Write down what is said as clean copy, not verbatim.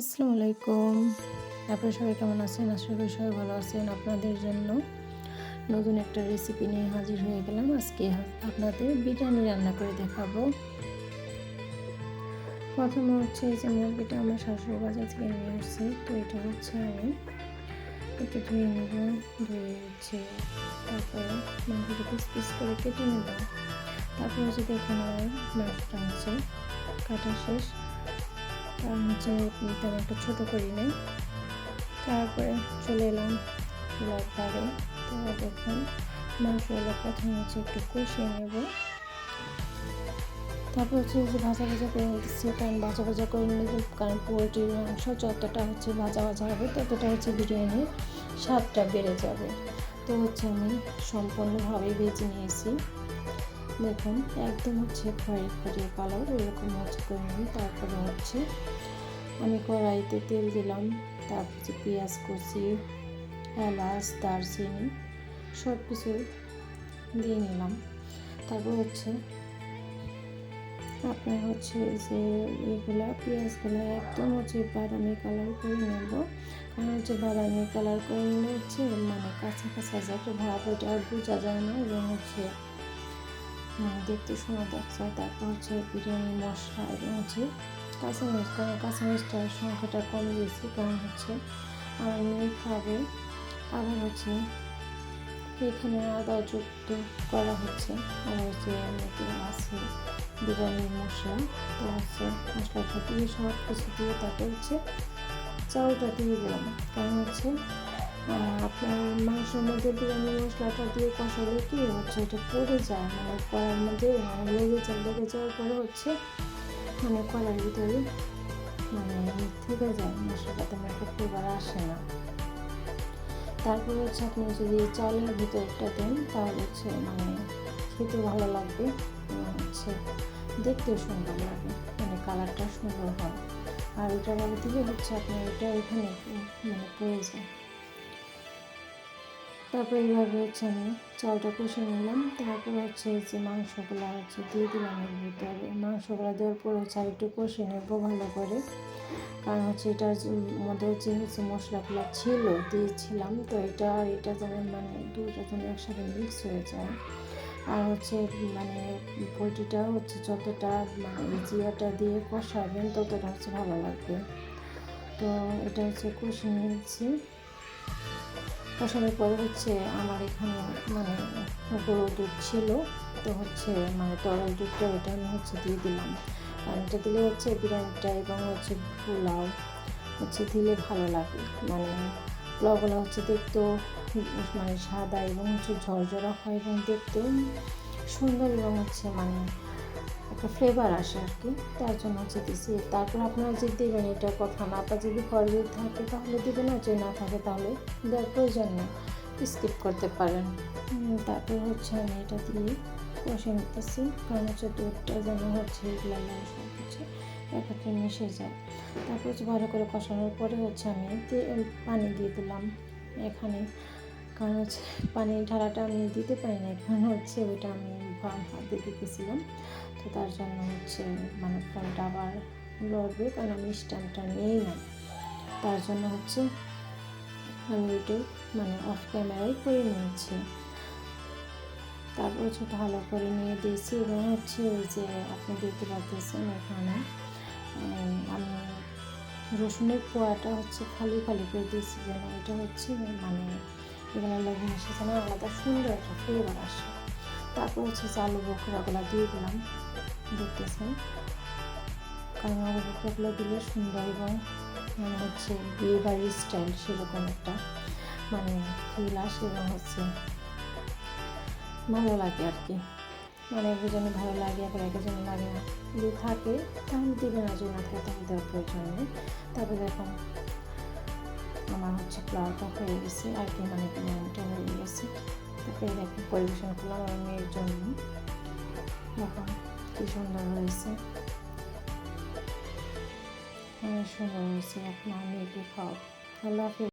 আসসালামু আলাইকুম। আপনারা সবাই কেমন আছেন? আশা করি সবাই ভালো আছেন। আপনাদের জন্য নতুন একটা রেসিপি নিয়ে হাজির হয়ে গেলাম। আজকে আপনাদের বিরিয়ানি রান্না করে দেখাবো। প্রথমে হচ্ছে এই যে মুরগিটা আমার শাশুড়ি বাজার থেকে নিয়ে আসছে, তো এটা হচ্ছে আমি একটু ধুয়ে নেব। ধুয়ে হচ্ছে তারপরে মাংসটা পিস পিস করে কেটে নেব। তারপরে হচ্ছে দেখুন আমার মাংসটা হচ্ছে কাটা শেষ। কারণ হচ্ছে তেমন একটা ছোটো করি নাই। তারপরে চলে এলাম চুলার ধারে। তো দেখুন মাংসগুলো প্রথমে হচ্ছে একটু কষিয়ে নেব। তারপর হচ্ছে যে ভাজা ভাজা করে নিচ্ছি, কারণ ভাজা ভাজা করে নিলে কারণ পোলট্রির মাংস যতটা হচ্ছে ভাজা ভাজা হবে ততটা হচ্ছে বিরিয়ানির স্বাদটা বেড়ে যাবে। তো হচ্ছে আমি সম্পূর্ণভাবে ভেজে নিয়েছি। দেখুন একদম হচ্ছে খয়েরি খয়েরি কালার এরকম হচ্ছে করে নিই। তারপরে হচ্ছে আমি কড়াইতে তেল দিলাম, তারপর হচ্ছে পেঁয়াজ কুচি, এলাচ, দারচিনি সব কিছু দিয়ে নিলাম। তারপর হচ্ছে আপনার হচ্ছে যে এগুলো পেঁয়াজগুলো একদম হচ্ছে বাদামি কালার করে নেব। কারণ হচ্ছে বাদামি কালার করে নিলে হচ্ছে মানে কাঁচা কাঁচা যে একটা ভাব ওইটা আর বোঝা যায় না, এবং হচ্ছে দেখতে সুন্দর দেখা যায়। তারপর হচ্ছে বিরিয়ানি মশলা এবং হচ্ছে কাঁচামরিচ, কারণ কাঁচামরিচটার সংখ্যাটা কম দিয়েছি, কারণ হচ্ছে আমার মেয়ে খাবে। আবার হচ্ছে এখানে আদা যুক্ত করা হচ্ছে, আর হচ্ছে এমনিতে আছে বিরিয়ানির মশলা। তো হচ্ছে মশলাটা দিয়ে সব কিছু দিয়ে তারপর হচ্ছে চাউলটা দিয়ে দিলাম। কারণ হচ্ছে আপনার মাংসের মধ্যে বিরিয়ানি মশলাটা দিয়ে কষালে কি হচ্ছে এটা পড়ে যায়, মানে কড়ার মধ্যে লেগে যাওয়ার পরে হচ্ছে মানে কড়ার ভিতরে মানে থেকে যায়, মশলাটা তেমন একটা ফ্লেভার আসে না। তারপর হচ্ছে আপনি যদি চালের ভিতরটা দেন তাহলে হচ্ছে মানে খেতে ভালো লাগবে, হচ্ছে দেখতেও সুন্দর লাগে, মানে কালারটা সুন্দর হয়। আর ওটা ভালো দিলে হচ্ছে আপনার এটা ওখানে মানে পড়ে যায়। তারপর এইভাবে হচ্ছে আমি চালটা কষে নিলাম। তারপর হচ্ছে যে মাংসগুলো হচ্ছে দিয়ে দিলাম এর ভিতরে। মাংসগুলো দেওয়ার পর হচ্ছে আর একটু কষে নেবো ভালো করে, কারণ হচ্ছে এটার মধ্যে হচ্ছে মশলাগুলো ছিল দিয়েছিলাম, তো এটা যেন মানে দুটো যেন একসাথে মিক্স হয়ে যায়। আর হচ্ছে মানে পোলট্রিটা হচ্ছে যতটা মানে জিরাটা দিয়ে কষাবেন ততটা হচ্ছে ভালো লাগবে। তো এটা হচ্ছে কষে নিয়েছি। কষানোর পরে হচ্ছে আমার এখানে মানে গরুর দুধ ছিল, তো হচ্ছে মানে তরল দুধটা ওটা আমি হচ্ছে দিয়ে দিলাম। আর এটা দিলে হচ্ছে বিরিয়ানিটা এবং হচ্ছে পোলাও হচ্ছে দিলে ভালো লাগে, মানে পোলাওগুলো হচ্ছে দেখতেও মানে সাদা এবং হচ্ছে ঝরঝরা হয় এবং দেখতেও সুন্দর, এবং হচ্ছে মানে একটা ফ্লেভার আসে আর কি, তার জন্য হচ্ছে দিচ্ছি। তারপর আপনারা যে দেবেন এটা কথা না, আপনার যদি ঘরে যদি থাকে তাহলে দেবেন, আর যদি না থাকে তাহলে দেওয়ার প্রয়োজন নেই, স্কিপ করতে পারেন। তারপর হচ্ছে আমি এটা দিয়ে কষে নিতেছি, কারণ হচ্ছে দুধটা যেন হচ্ছে এগুলো সব হচ্ছে একত্রে মিশে যায়। তারপর হচ্ছে ভালো করে কষানোর পরে হচ্ছে আমি পানি দিয়ে দিলাম এখানে, কারণ হচ্ছে পানির ঢালাটা আমি দিতে পারি না, কারণ হচ্ছে ওইটা আমি বাম হাত দিয়ে দিতেছিলাম। তো তার জন্য হচ্ছে মানে ফোনটা আবার লড়বে, কারণ আমি স্ট্যান্ডটা নেই না, তার জন্য হচ্ছে আমি ওইটা মানে অফ ক্যামেরায় করে নিয়েছি। তারপর হচ্ছে ভালো করে নিয়ে দিয়েছি, এবং হচ্ছে ওই যে আপনি দেখতে পাচ্ছেন এখানে আমি রসুনের কোয়াটা হচ্ছে খালি খালি করে দিয়েছি, যেন এটা হচ্ছে মানে এগুলো লবণ এসে যেন আলাদা সুন্দর একটা ফ্লেভার আসে। তারপর হচ্ছে যে আলু বোখরাগুলো দিয়ে দিলাম, দেখতেছেন, কারণ আলু বোখরাগুলো দিলে সুন্দর এবং মানে হচ্ছে বিয়ে বাড়ির স্টাইল সেরকম একটা মানে ফিল আসে, এবং হচ্ছে ভালো লাগে আর কি, মানে একজনে ভালো লাগে আবার একজনে লাগে না। যদি থাকে তাহলে দেবে না, যদি না থাকে তাহলে দেওয়ার প্রয়োজন নেই। তারপরে দেখুন আমার হচ্ছে পোলাওটা হয়ে গেছে আর কি, মানে বিরিয়ানিটা হয়ে গেছে। তারপরে দেখুন পরিবেশন করলাম আমার মেয়ের জন্য, দেখুন কী সুন্দর হয়েছে, অনেক সুন্দর হয়েছে। এখন আমি মেয়েকে খাওয়াবো। আল্লাহ হাফেজ।